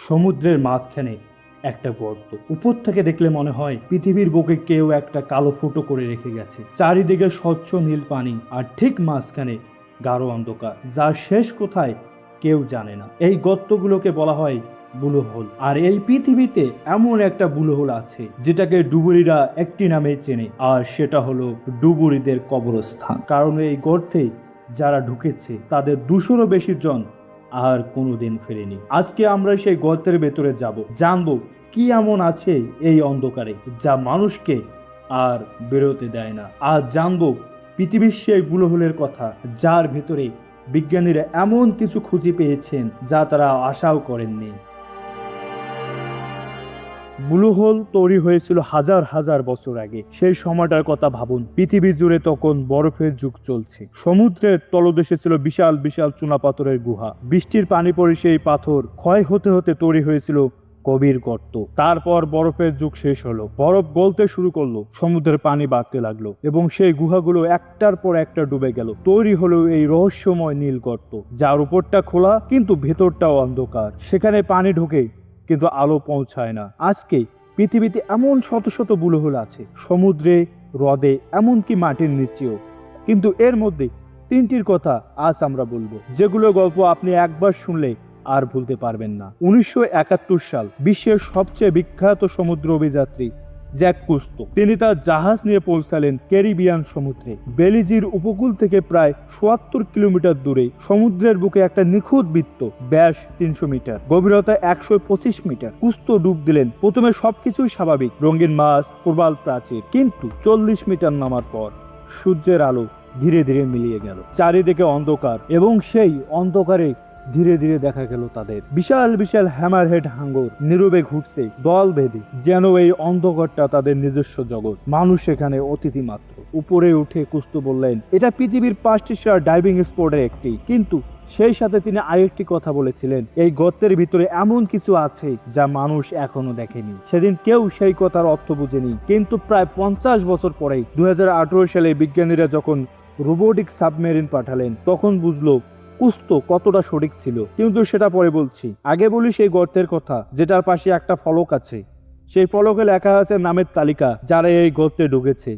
সমুদ্রের মাঝখানে একটা গর্ত। উপর থেকে দেখলে মনে হয় পৃথিবীর বুকে কেউ একটা কালো ফুটো করে রেখে গেছে। চারিদিকে স্বচ্ছ নীল পানি, আর ঠিক মাঝখানে গাঢ় অন্ধকার, যার শেষ কোথায় কেউ জানে না। এই গর্তগুলোকে বলা হয় ব্লু হোল। আর এই পৃথিবীতে এমন একটা ব্লু হোল আছে যেটাকে ডুবুরিরা একটি নামে চেনে, আর সেটা হলো ডুবুরিদের কবরস্থান। কারণ এই গর্তে যারা ঢুকেছে তাদের 200-রও বেশি জন আর কোনোদিন ফেরেনি। আজকে আমরা সেই গর্তের ভেতরে যাব, জানবো কি এমন আছে এই অন্ধকারে যা মানুষকে আর বেরোতে দেয় না। আর জানবো পৃথিবীর সেই ব্লু হোলের কথা, যার ভেতরে বিজ্ঞানীরা এমন কিছু খুঁজে পেয়েছেন যা তারা আশাও করেননি। ব্লু হোল তৈরি হয়েছিল হাজার হাজার বছর আগে। সেই সময়টার কথা ভাবুন। পৃথিবী জুড়ে তখন বরফের যুগ চলছে। সমুদ্রের তলদেশে ছিল বিশাল বিশাল চুনাপাথরের গুহা। বৃষ্টির পানি পড়ে সেই পাথর ক্ষয় হতে হতে তৈরি হয়েছিল গভীর গর্ত। তারপর বরফের যুগ শেষ হলো, বরফ গলতে শুরু করলো, সমুদ্রের পানি বাড়তে লাগলো এবং সেই গুহাগুলো একটার পর একটা ডুবে গেল। তৈরি হলো এই রহস্যময় নীল গর্ত, যার উপরটা খোলা কিন্তু ভেতরটাও অন্ধকার। সেখানে পানি ঢোকে কিন্তু আলো পৌঁছায় না। আজকে পৃথিবীতে এমন শত শত ব্লু হোল আছে, সমুদ্রে, হ্রদে, এমনকি মাটির নিচেও। কিন্তু এর মধ্যে 3টির কথা আজ আমরা বলবো, যেগুলো গল্প আপনি একবার শুনলে আর ভুলতে পারবেন না। 1971 সাল বিশ্বের সবচেয়ে বিখ্যাত সমুদ্র অভিযাত্রী জ্যাক কুস্তো, তিনি তার জাহাজ নিয়ে পৌঁছালেন ক্যারিবিয়ান সমুদ্রে। বেলিজির উপকূল থেকে প্রায় ৭৭ কিলোমিটার দূরে সমুদ্রের বুকে একটা নিখুঁত বৃত্ত, ব্যাস 300 মিটার, গভীরতা 125 মিটার। কুস্তো ডুব দিলেন। প্রথমে সবকিছুই স্বাভাবিক, রঙিন মাছ, প্রবাল প্রাচীর। কিন্তু 40 মিটার নামার পর সূর্যের আলো ধীরে ধীরে মিলিয়ে গেল। চারিদিকে অন্ধকার, এবং সেই অন্ধকারে ধীরে ধীরে দেখা গেল তাদের বিশাল বিশাল হ্যামারহেড হাঙ্গর নীরবে ঘুরছে দল বেঁধে, যেন এই অন্ধকারটা তাদের নিজস্ব জগৎ। মানুষ এখানে অতিথি মাত্র। উপরে উঠে কুস্তো বললেন, এটা পৃথিবীর 5টি সেরা ডাইভিং স্পটের একটি। কিন্তু সেই সাথে তিনি আরেকটি কথা বলেছিলেন, এই গর্তের ভিতরে এমন কিছু আছে যা মানুষ এখনো দেখেনি। সেদিন কেউ সেই কথার অর্থ বুঝেনি, কিন্তু প্রায় 50 বছর পরে 2018 সালে বিজ্ঞানীরা যখন রোবোটিক সাবমেরিন পাঠালেন, তখন বুঝলো কুস্তো কতটা সঠিক ছিল। কিন্তু সেটা পরে বলছি। আগে বলি সেই গর্তের কথা, যেটার পাশে একটা ফলক আছে। সেই ফলকে লেখা আছে নামের তালিকা, যারা এই গর্তে ঢুকেছে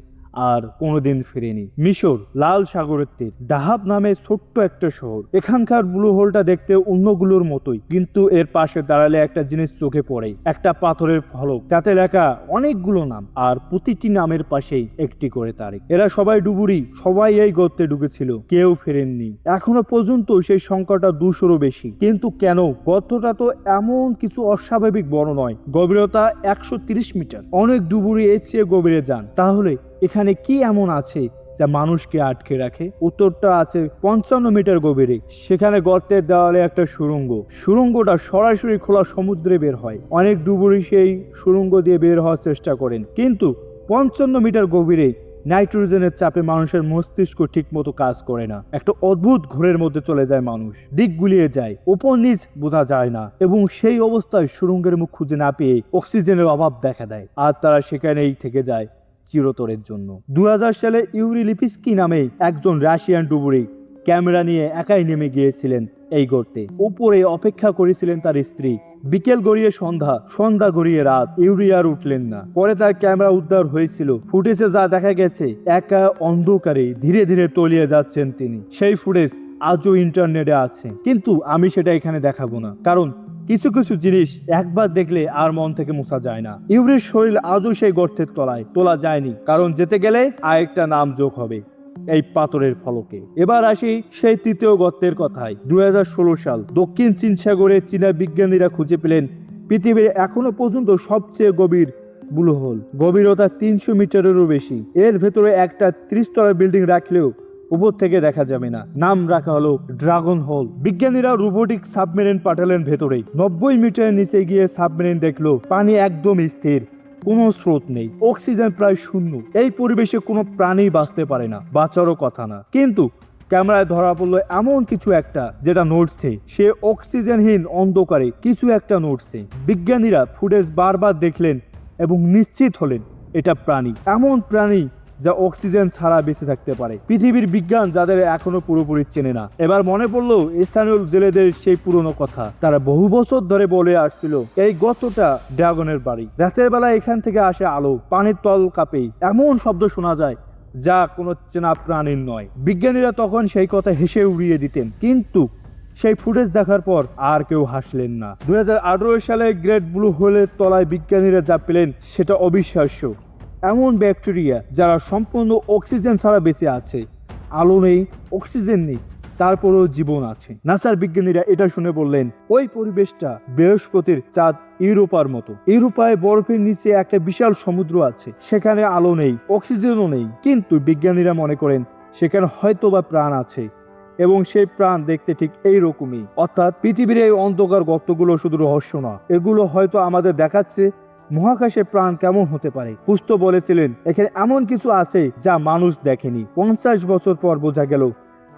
আর কোনোদিন ফিরেনি। মিশর, লাল সাগরের তীর, দাহাব নামে ছোট্ট একটা শহর। এখানকার ব্লু হোলটা দেখতে অন্যগুলোর মতোই, কিন্তু এর পাশে দাঁড়ালে একটা জিনিস চোখে পড়ে, একটা পাথরের ফলক, তাতে লেখা অনেকগুলো নাম, আর প্রতিটি নামের পাশেই একটি করে তারিখ। এরা সবাই ডুবুরি, সবাই এই গর্তে ঢুকেছিল, কেউ ফেরেননি। এখনো পর্যন্ত সেই সংখ্যাটা 200-রও বেশি। কিন্তু কেন? গর্তটা তো এমন কিছু অস্বাভাবিক বড় নয়, গভীরতা 130 মিটার। অনেক ডুবুরি এর চেয়ে গভীরে যান। তাহলে এখানে কি এমন আছে যা মানুষকে আটকে রাখে? উত্তরটা আছে 55 মিটার গভীরে। সেখানে গর্তের দেওয়ালে একটা সুড়ঙ্গ। সুড়ঙ্গটা সরাসরি খোলা সমুদ্রে বের হয়। অনেক ডুবুরি সেই সুড়ঙ্গ দিয়ে বের হওয়ার চেষ্টা করেন, কিন্তু 55 মিটার গভীরে নাইট্রোজেনের চাপে মানুষের মস্তিষ্ক ঠিক মতো কাজ করে না। একটা অদ্ভুত ঘোরের মধ্যে চলে যায় মানুষ, দিক গুলিয়ে যায়, উপর নিচ বোঝা যায় না, এবং সেই অবস্থায় সুড়ঙ্গের মুখ খুঁজে না পেয়ে অক্সিজেনের অভাব দেখা দেয়, আর তারা সেখানেই থেকে যায় চিরতরের জন্য। 2000 সালে ইউরি লিপিস্কি নামে একজন রাশিয়ান ডুবুরি ক্যামেরা নিয়ে একাই নেমে গিয়েছিলেন এই গর্তে। উপরে অপেক্ষা করেছিলেন তার স্ত্রী। বিকেল গড়িয়ে সন্ধ্যা, সন্ধ্যা গড়িয়ে রাত, ইউরি আর উঠলেন না। পরে তার ক্যামেরা উদ্ধার হয়েছিল। ফুটেজে যা দেখা গেছে, একা অন্ধকারে ধীরে ধীরে তলিয়ে যাচ্ছেন তিনি। সেই ফুটেজ আজও ইন্টারনেটে আছে, কিন্তু আমি সেটা এখানে দেখাবো না, কারণ কিছু কিছু জিনিস একবার দেখলে আর মন থেকে মোছা যায় না। ইউরির শরীর আজও সেই গর্তের তলায়, তোলা যায়নি, কারণ যেতে গেলে আরেকটা নাম যোগ হবে এই পাথরের ফলকে। এবার আসি সেই 3য় গর্তের কথায়। 2016 সাল দক্ষিণ চীন সাগরে চীনা বিজ্ঞানীরা খুঁজে পেলেন পৃথিবীর এখনো পর্যন্ত সবচেয়ে গভীর ব্লু হোল। গভীরতা 300 মিটারেরও বেশি। এর ভেতরে একটা 30 তলা বিল্ডিং রাখলেও উপর থেকে দেখা যাবে না। নাম রাখা হলো ড্রাগন হোল। বিজ্ঞানীরা রোবোটিক সাবমেরিন পাঠালেন ভেতরে। 90 মিটারের নিচে গিয়ে সাবমেরিন দেখলো পানি একদম স্থির, কোনো স্রোত নেই, অক্সিজেন প্রায় শূন্য। এই পরিবেশে কোনো প্রাণী বাঁচতে পারে না, বাঁচারও কথা না। কিন্তু ক্যামেরায় ধরা পড়লো এমন কিছু একটা যেটা নড়ছে। সে অক্সিজেনহীন অন্ধকারে কিছু একটা নড়ছে। বিজ্ঞানীরা ফুটেজ বারবার দেখলেন এবং নিশ্চিত হলেন এটা প্রাণী। এমন প্রাণী যা অক্সিজেন ছাড়া বেঁচে থাকতে পারে। পৃথিবীর বিজ্ঞান যাদের এখনো পুরোপুরি চেনে না, এবার মনে পড়লো স্থানীয় জেলেদের সেই পুরনো কথা। তারা বহু বছর ধরে বলে আসছিল এই গর্তটা ড্রাগনের বাড়ি। রাতের বেলা এখান থেকে আসে আলো, পানির তল কাঁপে, এমন শব্দ শোনা যায় যা কোনো চেনা প্রাণীর নয়। বিজ্ঞানীরা তখন সেই কথা হেসে উড়িয়ে দিতেন, কিন্তু সেই ফুটেজ দেখার পর আর কেউ হাসলেন না। 2018 সালে গ্রেট ব্লু হোলের তলায় বিজ্ঞানীরা যা পেলেন সেটা অবিশ্বাস্য। এমন ব্যাকটেরিয়া যারা সম্পূর্ণ অক্সিজেন ছাড়া বেঁচে আছে। আলো নেই, অক্সিজেন নেই, তারপরেও জীবন আছে। নাসার বিজ্ঞানীরা এটা শুনে বললেন ওই পরিবেশটা বৃহস্পতির চাঁদ ইউরোপার মতো। ইউরোপায় বরফের নিচে একটা বিশাল সমুদ্র আছে, সেখানে আলো নেই, অক্সিজেনও নেই, কিন্তু বিজ্ঞানীরা মনে করেন সেখানে হয়তো বা প্রাণ আছে, এবং সেই প্রাণ দেখতে ঠিক এইরকমই। অর্থাৎ পৃথিবীর এই অন্ধকার গর্তগুলো শুধু রহস্য না, এগুলো হয়তো আমাদের দেখাচ্ছে মহাকাশে প্রাণ কেমন হতে পারে। পুস্ত বলেছিলেন এখানে এমন কিছু আছে যা মানুষ দেখেনি। 50 বছর পর বোঝা গেল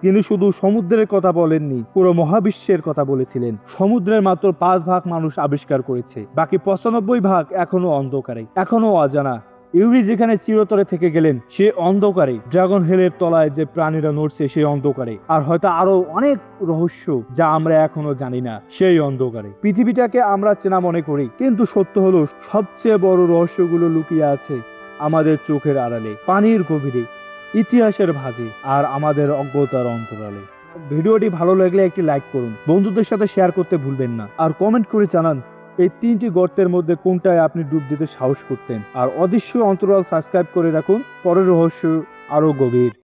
তিনি শুধু সমুদ্রের কথা বলেননি, পুরো মহাবিশ্বের কথা বলেছিলেন। সমুদ্রের মাত্র 5 ভাগ মানুষ আবিষ্কার করেছে, বাকি 95 ভাগ এখনো অন্ধকারে, এখনো অজানা। ইউরি যেখানে চিরতরে থেকে গেলেন সে অন্ধকারে, ড্রাগন হেলের তলায় যে প্রাণীরা নড়ছে সেই অন্ধকারে, আর হয়তো আরো অনেক রহস্য যা আমরা এখনো জানি না সেই অন্ধকারে। পৃথিবীটাকে আমরা চেনা মনে করি, কিন্তু সত্য হলো সবচেয়ে বড় রহস্যগুলো লুকিয়ে আছে আমাদের চোখের আড়ালে, পানির গভীরে, ইতিহাসের ভাঁজে, আর আমাদের অজ্ঞতার অন্তরালে। ভিডিওটি ভালো লাগলে একটি লাইক করুন, বন্ধুদের সাথে শেয়ার করতে ভুলবেন না, আর কমেন্ট করে জানান এই 3টি গর্তের মধ্যে কোনটায় আপনি ডুব দিতে সাহস করতেন। আর অদৃশ্য অন্তরাল সাবস্ক্রাইব করে রাখুন, পরের রহস্য আরো গভীর।